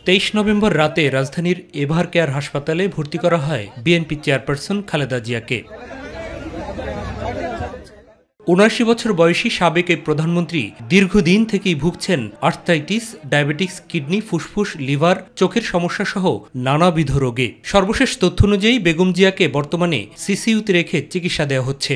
23 November রাতে রাজধানীর ever care হাসপাতালে ভর্তি করা হয় বিএনপি চেয়ারপারসন খালেদা জিয়াকে। ৭৯ বছর বয়সী সাবেক এই প্রধানমন্ত্রী দীর্ঘদিন থেকেই ভুগছেন আর্থ্রাইটিস, ডায়াবেটিস, কিডনি, ফুসফুস, লিভার, চোখের সমস্যা সহ নানাবিধ রোগে। সর্বশেষ তথ্য অনুযায়ী বেগম জিয়াকে বর্তমানে সিসিইউতে রেখে চিকিৎসা দেওয়া হচ্ছে।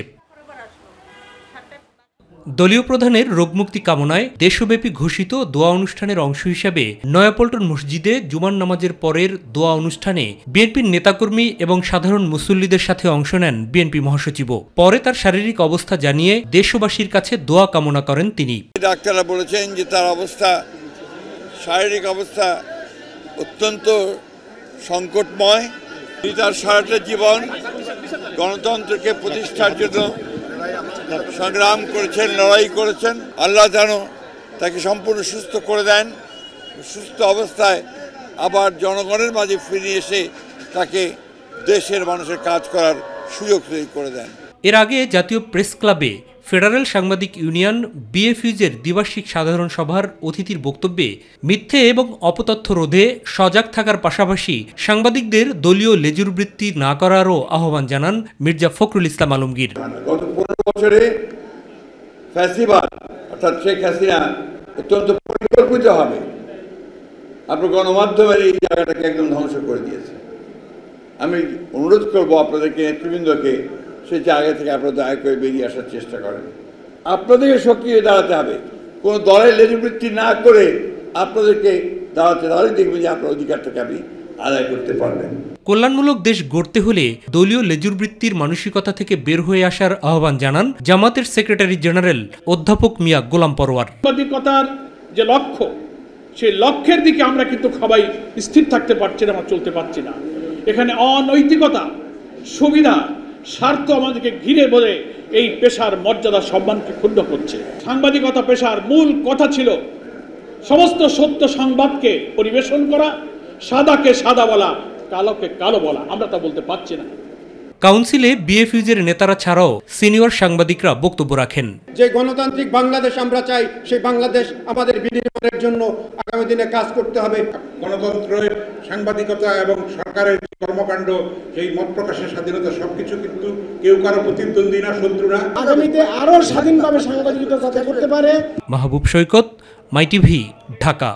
দলীয় প্রধানের রোগমুক্তি কামনায় দেশব্যাপী ঘোষিত দোয়া অনুষ্ঠানের অংশ হিসাবে নয়াপল্টন মসজিদে জুমার নামাজের পরের দোয়া অনুষ্ঠানে বিএনপির নেতাকর্মী এবং সাধারণ মুসল্লিদের সাথে অংশ নেন বিএনপি মহাসচিব। পরে তার শারীরিক অবস্থা জানিয়ে দেশবাসীর কাছে দোয়া কামনা করেন তিনি। ডাক্তাররা বলেছেন যে তার শারীরিক অবস্থা অত্যন্ত সংকটময়। তিনি তার সারাটা জীবন গণতন্ত্রকে প্রতিষ্ঠার জন্য সংগ্রাম করেছেন, লড়াই করেছেন। আল্লাহ যেন তাকে সম্পূর্ণ সুস্থ করে দেন, সুস্থ অবস্থায় আবার জনগণের মাঝে ফিরে এসে তাকে দেশের মানুষের কাজ করার সুযোগ তৈরি করে দেন। এর আগে জাতীয় প্রেস ক্লাবে ফেডারেল সাংবাদিক ইউনিয়ন বিএফইউজের দ্বিবার্ষিক সাধারণ সভার অতিথির বক্তব্যে মিথ্যে এবং অপতথ্য রোধে সজাগ থাকার পাশাপাশি সাংবাদিকদের দলীয় লেজুরবৃত্তি না করারও আহ্বান জানান মির্জা ফখরুল ইসলাম আলমগীর। গত 15 বছরে ফ্যাসিবাদ অর্থাৎ শেখ হাসিনা অত্যন্ত পরিকল্পিতভাবে আপনার গণমাধ্যমের এই জায়গাটাকে একদম ধ্বংস করে দিয়েছে। আমি অনুরোধ করবো আপনাদেরকে, নেতৃবৃন্দকে, সেই জায়গা থেকে আপনারা দয়া করে বেরিয়ে আসার চেষ্টা করেন। আপনাদেরকে সক্রিয় দাঁড়াতে হবে, কোনো দলের লেজুবৃত্তি না করে আপনাদেরকে দাঁড়াতে, তাহলে দেখবেন যে আপনার অধিকারটাকে আপনি আদায় করতে পারবেন। কল্যাণমূলক দেশ গড়তে হলে দলীয় লেজুরবৃত্তির মানসিকতা থেকে বের হয়ে আসার আহ্বান জানান জামাতের সেক্রেটারি জেনারেল অধ্যাপক মিয়া গোলাম পরোয়ার। সাংবাদিকতার যে লক্ষ্য, সেই লক্ষ্যের দিকে আমরা কিন্তু সবাই স্থির থাকতে পারছি না, চলতে পারছি না। এখানে অনৈতিকতা, সুবিধা, স্বার্থ আমাদেরকে ঘিরে বলে এই পেশার মর্যাদা, সম্মানকে ক্ষুণ্ণ করছে। সাংবাদিকতা পেশার মূল কথা ছিল সমস্ত সত্য সংবাদকে পরিবেশন করা, সাদাকে সাদা বলা, কালোকে কালো বলা। আমরা তা বলতে পারছি না। কাউন্সিলে বিএফইউজের নেতারা ছাড়াও সিনিয়র সাংবাদিকরা বক্তব্য রাখেন। যে গণতান্ত্রিক বাংলাদেশ আমরা চাই, সেই বাংলাদেশ আমাদের বিনির্মাণের জন্য আগামী দিনে কাজ করতে হবে। গণতন্ত্রের, সাংবাদিকতা এবং সরকারের কর্মকাণ্ড, সেই মত প্রকাশের স্বাধীনতা, সবকিছু কিন্তু কেউ কারো প্রতিদ্বন্দ্বী না, শত্রু না। আগামীতে আরো স্বাধীনভাবে সাংবাদিকতা করতে পারে। মাহবুব সৈকত, মাই টিভি, ঢাকা।